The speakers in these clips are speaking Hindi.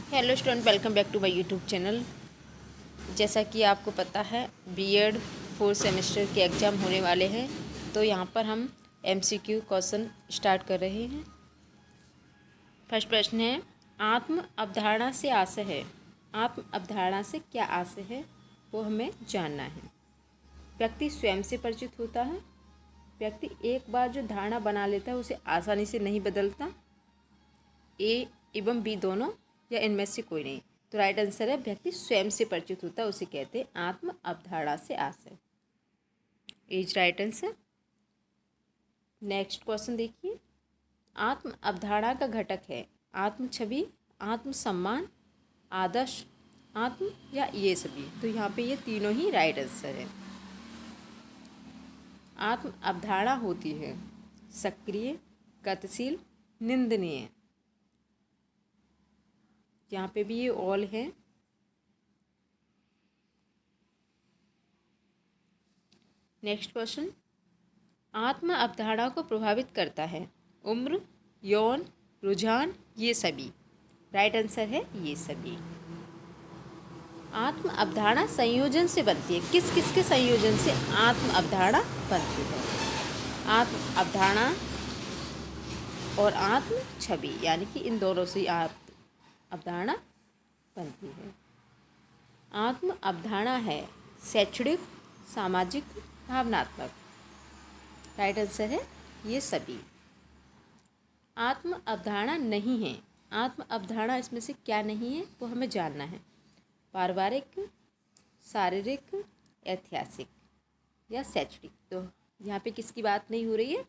Hello student, welcome back to my YouTube channel. जैसा कि आपको पता है बीएड 4th सेमेस्टर के एग्ज़ाम होने वाले हैं, तो यहाँ पर हम एमसीक्यू क्वेश्चन स्टार्ट कर रहे हैं। फर्स्ट प्रश्न है, आत्म अवधारणा से आशय है। आत्म अवधारणा से क्या आशय है वो हमें जानना है। व्यक्ति स्वयं से परिचित होता है। व्यक्ति एक बार जो धारणा बना लेता है उसे आसानी से नहीं बदलता। ए एवं बी दोनों या इनमें से कोई नहीं। तो राइट आंसर है व्यक्ति स्वयं से परिचित होता है उसे कहते हैं आत्म अवधारणा से आशय। Is right answer. Next question देखिए, आत्म अवधारणा का घटक है आत्म छवि, आत्म सम्मान, आदर्श, आत्म या ये सभी। तो यहाँ पे ये तीनों ही राइट आंसर है। आत्म अवधारणा होती है सक्रिय, गतिशील, निंदनीय। यहाँ पे भी ये ऑल है। नेक्स्ट क्वेश्चन, आत्म अवधारणा को प्रभावित करता है उम्र, यौन, रुझान, ये सभी। राइट आंसर है ये सभी। आत्म अवधारणा संयोजन से बनती है। किस किस के संयोजन से आत्म अवधारणा बनती है? आत्म अवधारणा और आत्म छवि, यानी कि इन दोनों से आत्म अवधारणा बनती है। आत्म अवधारणा है शैक्षणिक, सामाजिक, भावनात्मक। राइट आंसर है ये सभी। आत्म अवधारणा नहीं है। आत्म अवधारणा इसमें से क्या नहीं है वो हमें जानना है। पारिवारिक, शारीरिक, ऐतिहासिक या शैक्षणिक। तो यहाँ पे किसकी बात नहीं हो रही है?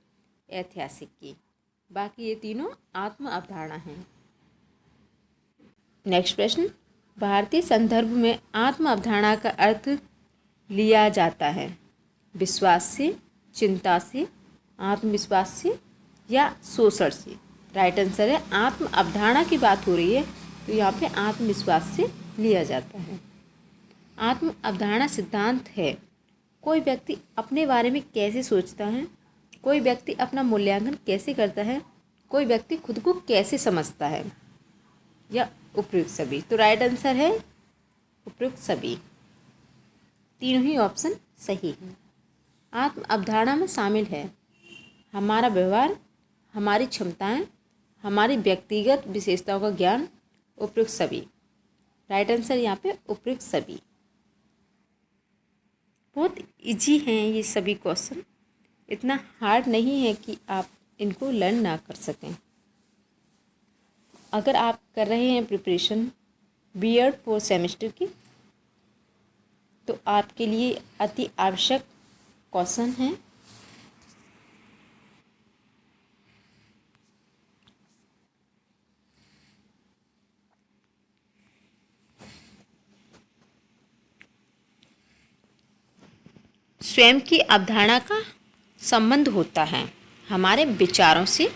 ऐतिहासिक की। बाकी ये तीनों आत्म अवधारणा हैं। नेक्स्ट प्रश्न, भारतीय संदर्भ में आत्म अवधारणा का अर्थ लिया जाता है विश्वास से, चिंता से, आत्मविश्वास से या शोषण से। राइट आंसर है आत्म अवधारणा की बात हो रही है तो यहाँ पे आत्मविश्वास से लिया जाता है। आत्म अवधारणा सिद्धांत है कोई व्यक्ति अपने बारे में कैसे सोचता है, कोई व्यक्ति अपना मूल्यांकन कैसे करता है, कोई व्यक्ति खुद को कैसे समझता है, या उपयुक्त सभी। तो राइट आंसर है उपयुक्त सभी। तीनों ही ऑप्शन सही है। आत्म अवधारणा में शामिल है हमारा व्यवहार, हमारी क्षमताएं, हमारी व्यक्तिगत विशेषताओं का ज्ञान, उपयुक्त सभी। राइट आंसर यहाँ पे उपयुक्त सभी। बहुत इजी हैं ये सभी क्वेश्चन, इतना हार्ड नहीं है कि आप इनको लर्न ना कर सकें। अगर आप कर रहे हैं प्रिपरेशन बीएड 4th सेमेस्टर की तो आपके लिए अति आवश्यक क्वेश्चन हैं। स्वयं की अवधारणा का संबंध होता है हमारे विचारों से,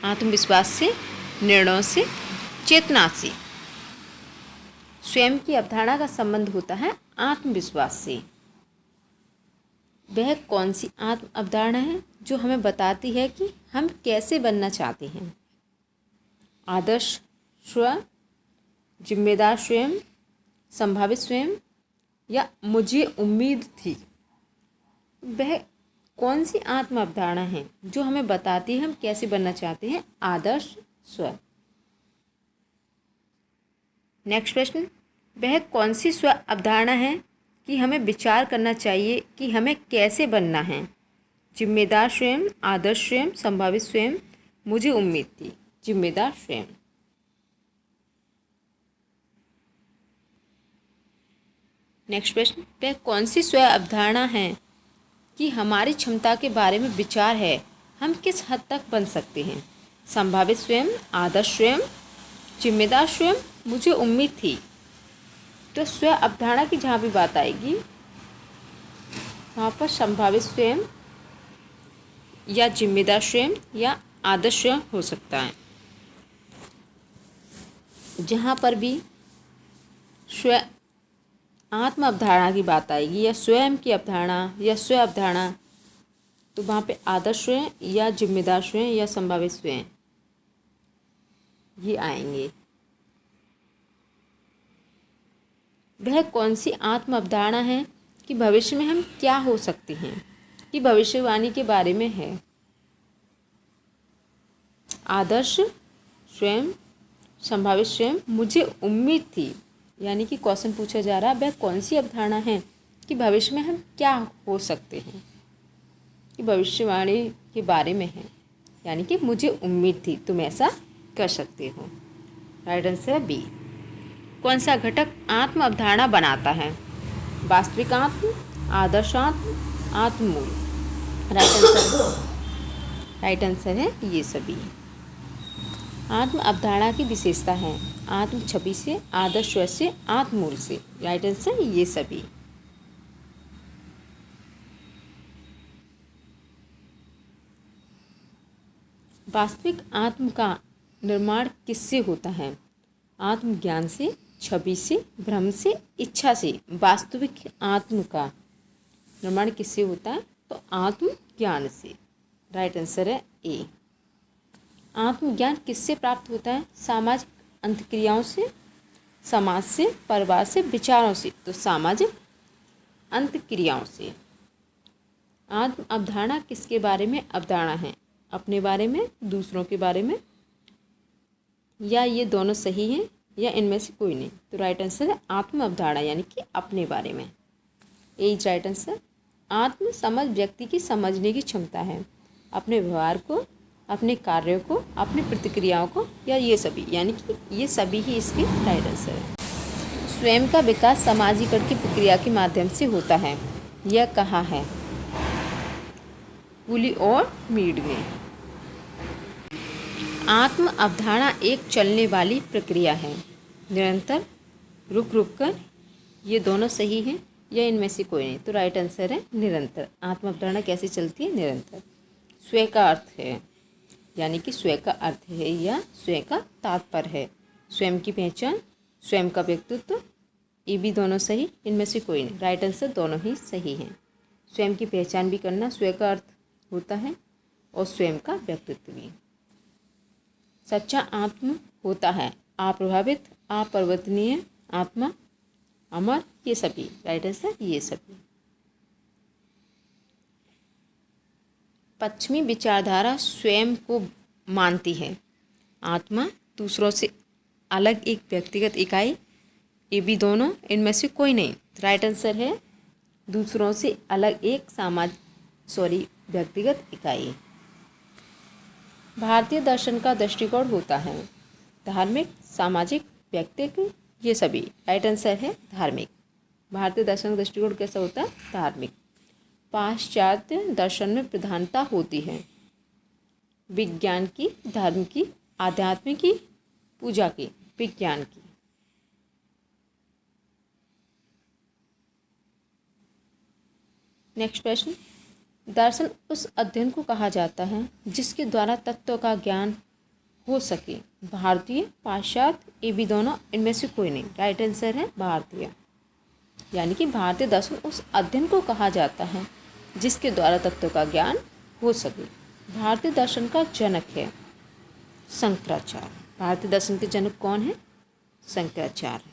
आत्मविश्वास से, निर्णयों से, चेतना से। स्वयं की अवधारणा का संबंध होता है आत्मविश्वास से। वह कौन सी आत्म अवधारणा है जो हमें बताती है कि हम कैसे बनना चाहते हैं? आदर्श स्वयं, जिम्मेदार स्वयं, संभावित स्वयं या मुझे उम्मीद थी। वह कौन सी आत्म अवधारणा है जो हमें बताती है हम कैसे बनना चाहते हैं? आदर्श स्व। नेक्स्ट प्रश्न, वह कौन सी स्व अवधारणा है कि हमें विचार करना चाहिए कि हमें कैसे बनना है? जिम्मेदार स्वयं, आदर्श स्वयं, संभावित स्वयं, मुझे उम्मीद थी। जिम्मेदार स्वयं। नेक्स्ट प्रश्न, वह कौन सी स्व अवधारणा है कि हमारी क्षमता के बारे में विचार है हम किस हद तक बन सकते हैं? संभावित स्वयं, आदर्श स्वयं, जिम्मेदार स्वयं, मुझे उम्मीद थी। तो स्व अवधारणा की जहाँ भी बात आएगी वहाँ पर संभावित स्वयं या जिम्मेदार स्वयं या आदर्श स्वयं हो सकता है। जहाँ पर भी स्व आत्म अवधारणा की बात आएगी या स्वयं की अवधारणा या स्व अवधारणा, तो वहाँ पे आदर्श स्वयं या जिम्मेदार स्वयं या संभावित स्वयं ये आएंगे। वह कौन सी आत्म अवधारणा है कि भविष्य में हम क्या हो सकते हैं, कि भविष्यवाणी के बारे में है। आदर्श स्वयं, संभावित स्वयं, मुझे उम्मीद थी, यानी कि क्वेश्चन पूछा जा रहा है वह कौन सी अवधारणा है कि भविष्य में हम क्या हो सकते हैं, कि भविष्यवाणी के बारे में है, यानी कि मुझे उम्मीद थी तुम ऐसा कर सकते हो। Right answer B. कौन सा घटक आत्म अवधारणा बनाता है? वास्तविक आत्म, आदर्श आत्म, आत्ममूल। राइट आंसर है ये सभी। आत्म अवधारणा की विशेषता है आत्म छवि से, आदर्श स्व से, आत्ममूल से। राइट आंसर ये सभी। वास्तविक आत्म का निर्माण किससे होता है? आत्मज्ञान से, छवि से, भ्रम से, इच्छा से। वास्तविक आत्म का निर्माण किससे होता है? तो आत्मज्ञान से। राइट आंसर है ए। आत्मज्ञान किससे प्राप्त होता है? सामाजिक अंतक्रियाओं से, समाज से, परिवार से, विचारों से। तो सामाजिक अंतक्रियाओं से। आत्म अवधारणा किसके बारे में अवधारणा है? अपने बारे में, दूसरों के बारे में, या ये दोनों सही हैं, या इनमें से कोई नहीं। तो राइट आंसर है आत्म अवधारणा, यानी कि अपने बारे में। ए राइट आंसर। आत्म समझ व्यक्ति की समझने की क्षमता है अपने व्यवहार को, अपने कार्यों को, अपनी प्रतिक्रियाओं को, या ये सभी, यानी कि ये सभी ही इसके राइट आंसर है। स्वयं का विकास समाजीकरण की प्रक्रिया के माध्यम से होता है, यह कहा है? पुली और मीड में। आत्म अवधारणा एक चलने वाली प्रक्रिया है, निरंतर, रुक रुक कर। ये दोनों सही हैं, या इनमें से कोई नहीं। तो राइट आंसर है निरंतर। आत्म अवधारणा कैसे चलती है? निरंतर। स्वयं का अर्थ है, यानी कि स्वयं का अर्थ है या स्वयं का तात्पर्य है। स्वयं की पहचान, स्वयं का व्यक्तित्व, ये भी दोनों सही, इनमें से कोई नहीं। राइट आंसर दोनों ही सही हैं। स्वयं की पहचान भी करना स्वयं का अर्थ होता है, और स्वयं का व्यक्तित्व भी। सच्चा आत्म होता है अप्रभावित, अपरिवर्तनीय आत्मा, अमर, ये सभी। राइट आंसर ये सभी। पश्चिमी विचारधारा स्वयं को मानती है आत्मा, दूसरों से अलग एक व्यक्तिगत इकाई, ये भी दोनों, इनमें से कोई नहीं। राइट आंसर है दूसरों से अलग एक व्यक्तिगत इकाई। भारतीय दर्शन का दृष्टिकोण होता है धार्मिक, सामाजिक, व्यक्तिगत, ये सभी। राइट आंसर है धार्मिक। भारतीय दर्शन का दृष्टिकोण कैसा होता है? धार्मिक। पाश्चात्य दर्शन में प्रधानता होती है विज्ञान की, धर्म की, आध्यात्म की, पूजा की, विज्ञान की। नेक्स्ट प्रश्न। दर्शन उस अध्ययन को कहा जाता है जिसके द्वारा तत्व का ज्ञान हो सके। भारतीय, पाश्चात्य, ये भी दोनों, इनमें से कोई नहीं। राइट आंसर है भारतीय। यानी कि भारतीय दर्शन उस अध्ययन को कहा जाता है जिसके द्वारा तत्व का ज्ञान हो सके। भारतीय दर्शन का जनक है शंकराचार्य। भारतीय दर्शन के जनक कौन है? शंकराचार्य।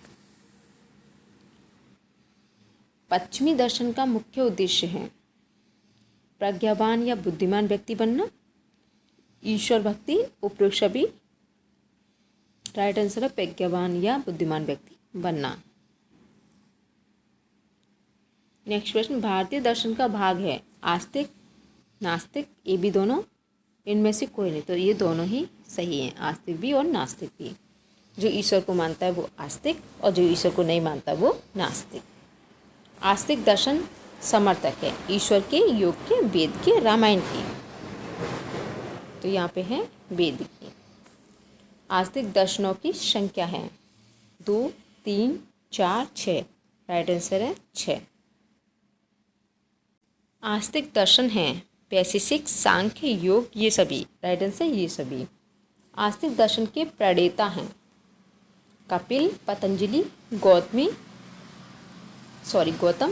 पश्चिमी दर्शन का मुख्य उद्देश्य है प्रज्ञावान या बुद्धिमान व्यक्ति बनना, ईश्वर भक्ति, उपरोक्त सभी। राइट आंसर है प्रज्ञावान या बुद्धिमान व्यक्ति बनना। नेक्स्ट प्रश्न। भारतीय दर्शन का भाग है आस्तिक, नास्तिक, ये भी दोनों, इनमें से कोई नहीं। तो ये दोनों ही सही हैं, आस्तिक भी और नास्तिक भी। जो ईश्वर को मानता है वो आस्तिक, और जो ईश्वर को नहीं मानता वो नास्तिक। आस्तिक दर्शन समर्थक है ईश्वर के, योग के, वेद के, रामायण की। तो यहाँ पे है वेद की। आस्तिक दर्शनों की संख्या है 2, 3, 4, 6। राइट आंसर है 6। आस्तिक दर्शन हैं वैशेषिक, सांख्य, योग, ये सभी। राइट आंसर ये सभी। आस्तिक दर्शन के प्रणेता हैं कपिल, पतंजलि, गौतम,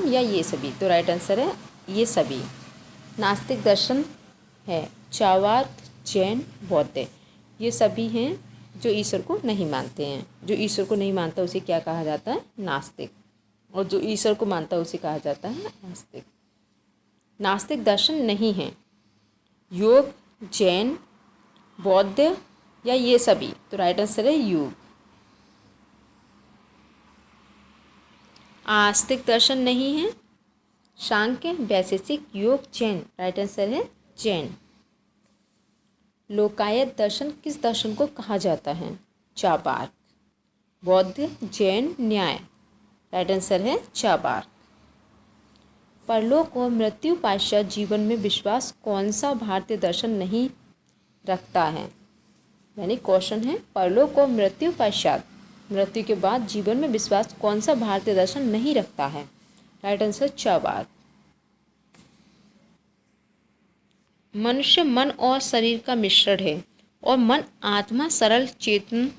या ये सभी। तो राइट आंसर है ये सभी। नास्तिक दर्शन है चार्वाक, जैन, बौद्ध, ये सभी हैं जो ईश्वर को नहीं मानते हैं। जो ईश्वर को नहीं मानता उसे क्या कहा जाता है? नास्तिक। और जो ईश्वर को मानता है उसे कहा जाता है आस्तिक। नास्तिक दर्शन नहीं है। योग, जैन, बौद्ध या ये सभी? तो राइट आंसर है योग। आस्तिक दर्शन नहीं है। सांख्य, वैशेषिक, योग, जैन। राइट आंसर है जैन। लोकायत दर्शन किस दर्शन को कहा जाता है? चार्वाक। बौद्ध, जैन, न्याय। राइट आंसर है चार्वाक। परलोक और मृत्यु पश्चात जीवन में विश्वास कौन सा भारतीय दर्शन नहीं रखता है? यानी क्वेश्चन है, परलोक और मृत्यु पश्चात, मृत्यु के बाद जीवन में विश्वास कौन सा भारतीय दर्शन नहीं रखता है? Right answer Charvaka. मनुष्य मन और शरीर का मिश्रण है और मन आत्मा सरल चेतन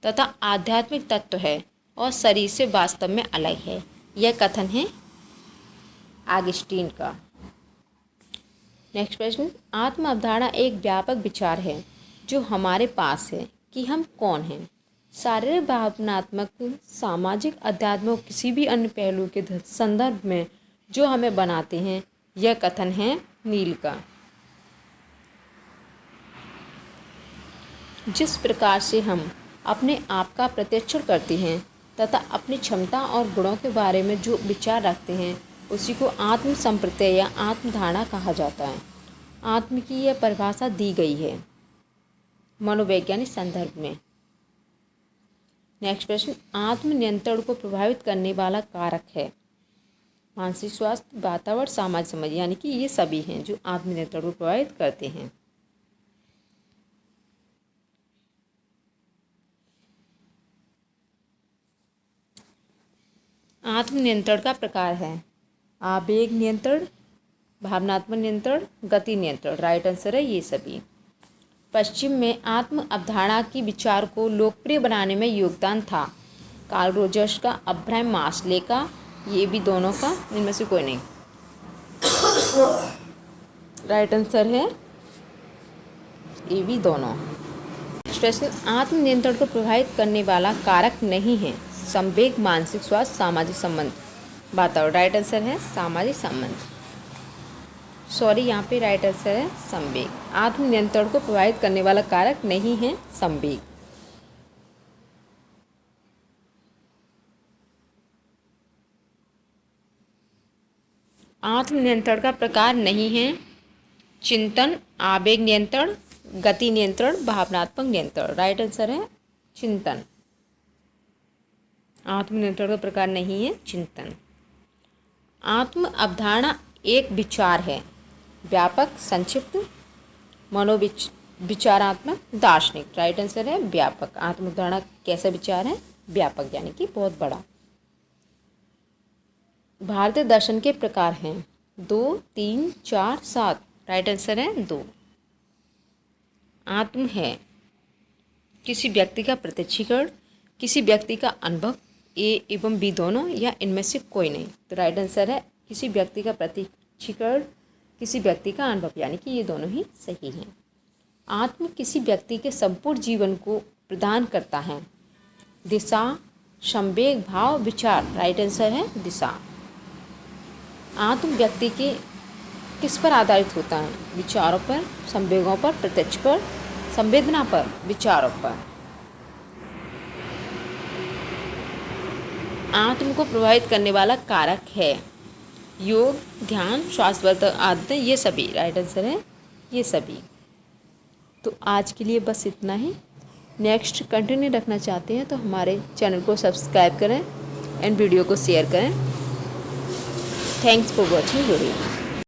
तथा आध्यात्मिक तत्व है और शरीर से वास्तव में अलग है। यह कथन है ऑगस्टीन का। नेक्स्ट प्रश्न, आत्म अवधारणा एक व्यापक विचार है जो हमारे पास है कि हम कौन हैं। शारीरिक, भावनात्मक, सामाजिक, आध्यात्मिक किसी भी अन्य पहलू के संदर्भ में जो हमें बनाते हैं। यह कथन है नील का। जिस प्रकार से हम अपने आप का प्रत्यक्षण करते हैं तथा अपनी क्षमता और गुणों के बारे में जो विचार रखते हैं उसी को आत्म संप्रत्यय या आत्मधारणा कहा जाता है। आत्म की यह परिभाषा दी गई है मनोवैज्ञानिक संदर्भ में। नेक्स्ट प्रश्न, आत्म नियंत्रण को प्रभावित करने वाला कारक है। मानसिक स्वास्थ्य, वातावरण, सामाजिक समझ, यानी कि ये सभी हैं जो आत्म नियंत्रण को प्रभावित करते हैं। आत्म नियंत्रण का प्रकार है आवेग नियंत्रण, भावनात्मक नियंत्रण, गति नियंत्रण। राइट आंसर है ये सभी। पश्चिम में आत्म अवधारणा की विचार को लोकप्रिय बनाने में योगदान था कार्ल रोजर्स का, अब्राहम मास्ले का, ये भी दोनों का, इनमें से कोई नहीं। राइट आंसर है ये भी दोनों। प्रश्न, आत्म नियंत्रण को प्रभावित करने वाला कारक नहीं है। संवेग, मानसिक स्वास्थ्य, सामाजिक संबंध, वातावरण। राइट आंसर है सामाजिक संबंध। सॉरी, यहाँ पे राइट आंसर है संवेग। आत्म नियंत्रण को प्रभावित करने वाला कारक नहीं है संवेग। आत्म नियंत्रण का प्रकार नहीं है चिंतन, आवेग नियंत्रण, गति नियंत्रण, भावनात्मक नियंत्रण। राइट आंसर है चिंतन। आत्म नियंत्रण का प्रकार नहीं है चिंतन। आत्म अवधारणा एक विचार है, व्यापक, संक्षिप्त, विचारात्मक, दार्शनिक। राइट आंसर है व्यापक। आत्म अवधारणा कैसा विचार है? व्यापक, यानी कि बहुत बड़ा। भारतीय दर्शन के प्रकार हैं 2, 3, 4, 7। राइट आंसर है 2। आत्म है किसी व्यक्ति का प्रत्यक्षीकरण, किसी व्यक्ति का अनुभव, ए एवं बी दोनों, या इनमें से कोई नहीं। तो राइट आंसर है किसी व्यक्ति का प्रत्यक्षीकरण, किसी व्यक्ति का अनुभव, यानी कि ये दोनों ही सही हैं। आत्म किसी व्यक्ति के संपूर्ण जीवन को प्रदान करता है। दिशा, संवेग, भाव, विचार। राइट आंसर है दिशा। आत्म व्यक्ति के किस पर आधारित होता है? विचारों पर, संवेगों पर, प्रत्यक्ष पर, संवेदना पर, विचारों पर। आत्म को प्रभावित करने वाला कारक है योग, ध्यान, श्वासवर्धक आदतें, ये सभी। राइट आंसर है ये सभी। तो आज के लिए बस इतना ही। नेक्स्ट कंटिन्यू रखना चाहते हैं तो हमारे चैनल को सब्सक्राइब करें एंड वीडियो को शेयर करें। Thanks for watching video.